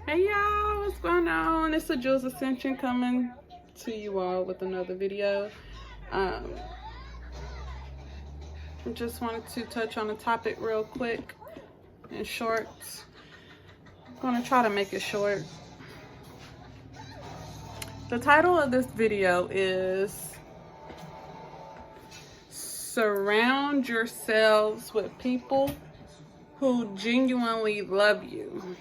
Hey y'all, what's going on? It's a Jules Ascension coming to you all with another video. I just wanted to touch on a topic real quick and short. I'm gonna try to make it short. The title of this video is Surround Yourselves with People Who Genuinely Love You.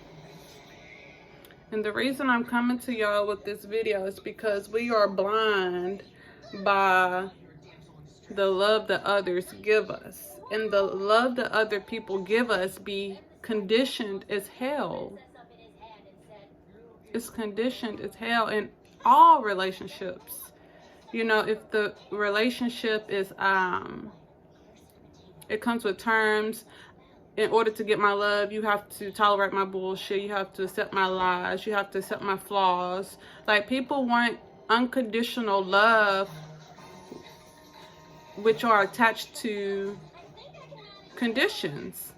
And the reason I'm coming to y'all with this video is because we are blind by the love that others give us. And the love that other people give us be conditioned as hell. It's conditioned as hell in all relationships. You know, if the relationship is, it comes with terms. In order to get my love, you have to tolerate my bullshit. You have to accept my lies. You have to accept my flaws. Like, people want unconditional love, which are attached to conditions.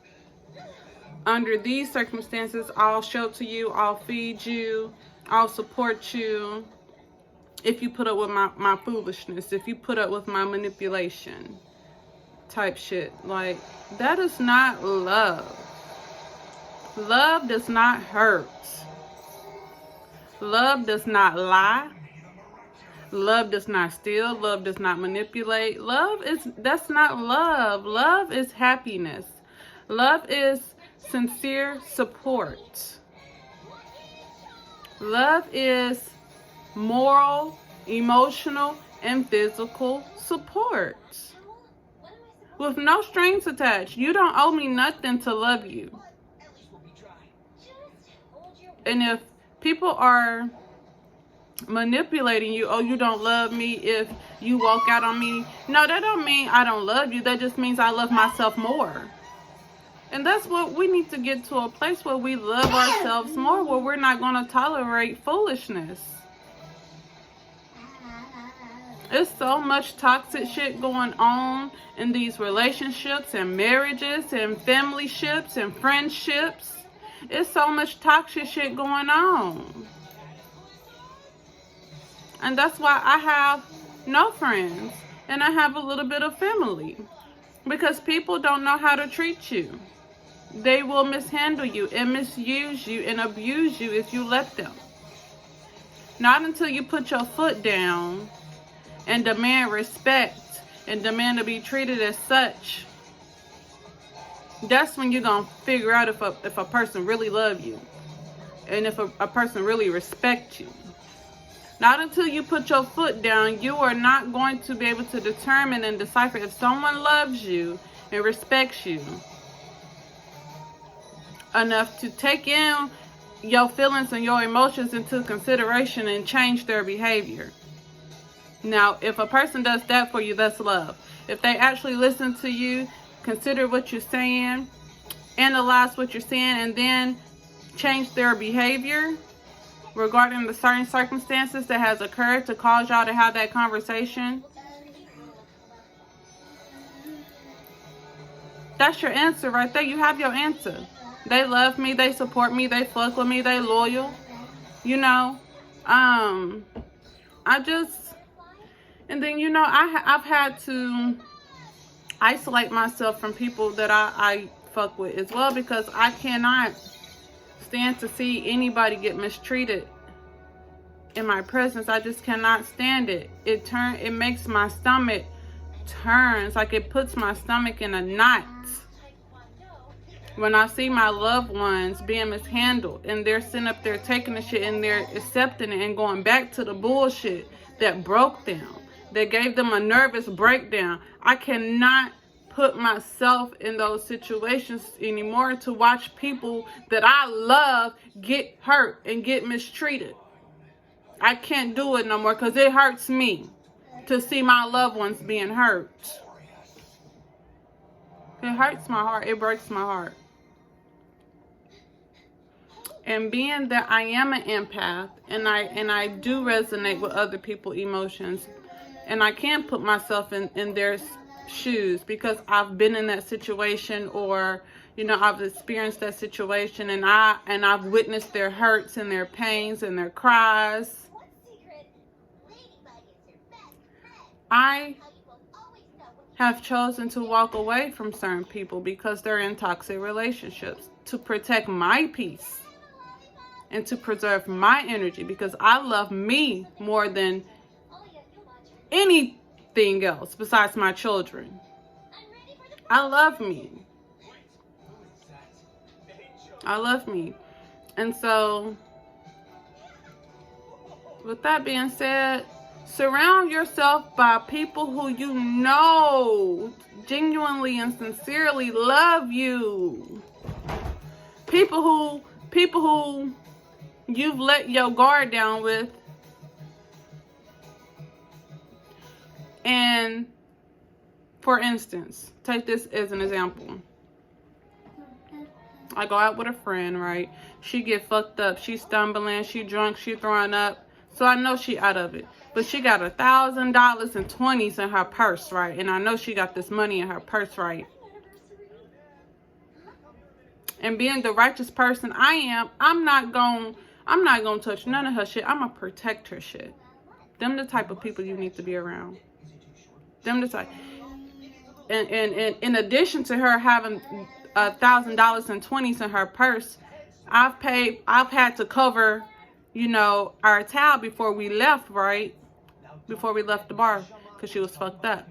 Under these circumstances, I'll shelter you, I'll feed you, I'll support you. If you put up with my foolishness, if you put up with my manipulation type shit. Like, that is not love. Love does not hurt. Love does not lie. Love does not steal. Love does not manipulate. That's not love. Love is happiness. Love is sincere support. Love is moral, emotional, and physical support. With no strings attached. You don't owe me nothing to love you. And if people are manipulating you, oh, you don't love me if you walk out on me. No, that don't mean I don't love you. That just means I love myself more. And that's what we need to get to, a place where we love ourselves more, where we're not going to tolerate foolishness. There's so much toxic shit going on in these relationships and marriages and family ships and friendships. It's so much toxic shit going on. And that's why I have no friends and I have a little bit of family. Because people don't know how to treat you. They will mishandle you and misuse you and abuse you if you let them. Not until you put your foot down and demand respect and demand to be treated as such. That's when you're going to figure out if a person really loves you. And if a person really respects you. Not until you put your foot down, you are not going to be able to determine and decipher if someone loves you and respects you enough to take in your feelings and your emotions into consideration and change their behavior. Now, if a person does that for you, that's love. If they actually listen to you, consider what you're saying, analyze what you're saying, and then change their behavior regarding the certain circumstances that has occurred to cause y'all to have that conversation, that's your answer right there. You have your answer. They love me, they support me, they fuck with me, they loyal. You know, and then, you know, I've had to isolate myself from people that I fuck with as well, because I cannot stand to see anybody get mistreated in my presence. I just cannot stand it. It makes my stomach turns, like it puts my stomach in a knot when I see my loved ones being mishandled and they're sitting up there taking the shit and they're accepting it and going back to the bullshit that broke them, that gave them a nervous breakdown. I cannot put myself in those situations anymore to watch people that I love get hurt and get mistreated. I can't do it no more, because it hurts me to see my loved ones being hurt. It hurts my heart. It breaks my heart. And being that I am an empath and I do resonate with other people's emotions, and I can put myself in their shoes because I've been in that situation, or You know, I've experienced that situation, and I've witnessed their hurts and their pains and their cries. I have chosen to walk away from certain people because they're in toxic relationships to protect my peace and to preserve my energy, because I love me more than anything else besides my children. I love me. I love me. And so, with that being said, surround yourself by people who you know genuinely and sincerely love you. People who you've let your guard down with. And for instance, take this as an example. I go out with a friend, right? She get fucked up. She stumbling. She drunk. She throwing up. So I know she out of it. But she got $1,000 in 20s in her purse, right? And I know she got this money in her purse, right? And being the righteous person I am, I'm not gonna touch none of her shit. I'm gonna protect her shit. Them the type of people you need to be around. Them the type. And in addition to her having $1,000 in 20s in her purse, I've had to cover, you know, our tab before we left, right? Before we left the bar, because she was fucked up.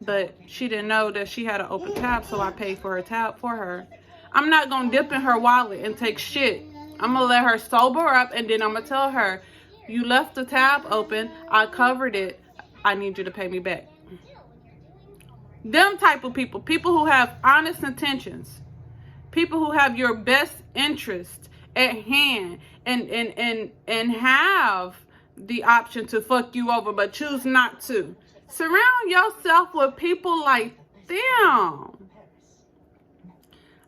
But she didn't know that she had an open tab, so I paid for her tab for her. I'm not gonna dip in her wallet and take shit. I'm gonna let her sober up, and then I'm gonna tell her, you left the tab open, I covered it, I need you to pay me back. Them type of people who have honest intentions, people who have your best interest at hand, and have the option to fuck you over but choose not to. Surround yourself with people like them.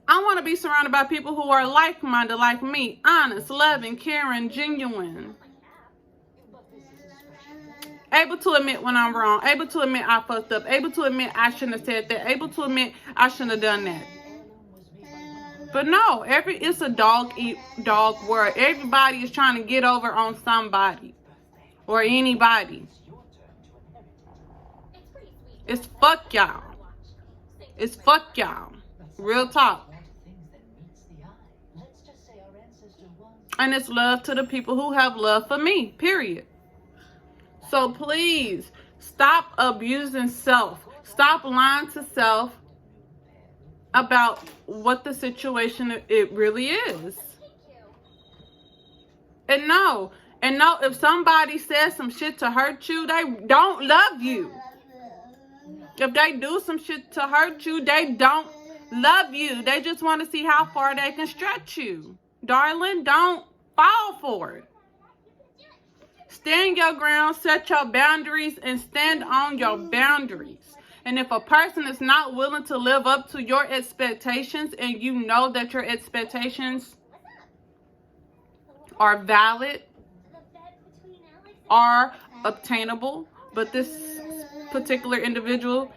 I want to be surrounded by people who are like-minded like me, honest, loving, caring, genuine. Able to admit when I'm wrong, able to admit I fucked up, able to admit I shouldn't have said that, able to admit I shouldn't have done that. But no, it's a dog eat dog world. Everybody is trying to get over on somebody or anybody. It's fuck y'all. It's fuck y'all. Real talk. And it's love to the people who have love for me, period. So please, stop abusing self. Stop lying to self about what the situation it really is. And no, if somebody says some shit to hurt you, they don't love you. If they do some shit to hurt you, they don't love you. They just want to see how far they can stretch you. Darling, don't fall for it. Stand your ground, set your boundaries, and stand on your boundaries. And if a person is not willing to live up to your expectations, and you know that your expectations are valid, are obtainable, but this particular individual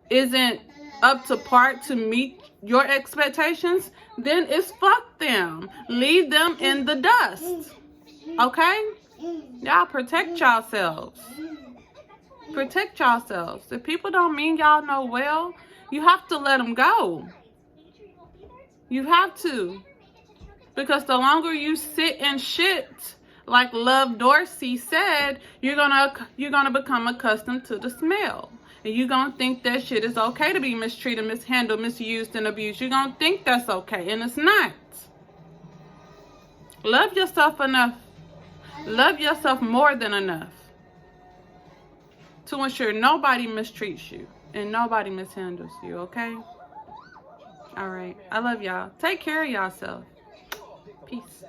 isn't up to par to meet your expectations, then it's fuck them. Leave them in the dust. Okay? Y'all protect yourselves. Protect yourselves. If people don't mean y'all no well, you have to let them go. You have to. Because the longer you sit in shit, like Love Dorsey said, you're gonna become accustomed to the smell. And you're gonna think that shit is okay to be mistreated, mishandled, misused, and abused. You're gonna think that's okay, and it's not. Love yourself enough. Love yourself more than enough to ensure nobody mistreats you and nobody mishandles you, okay? All right. I love y'all. Take care of yourself. Peace.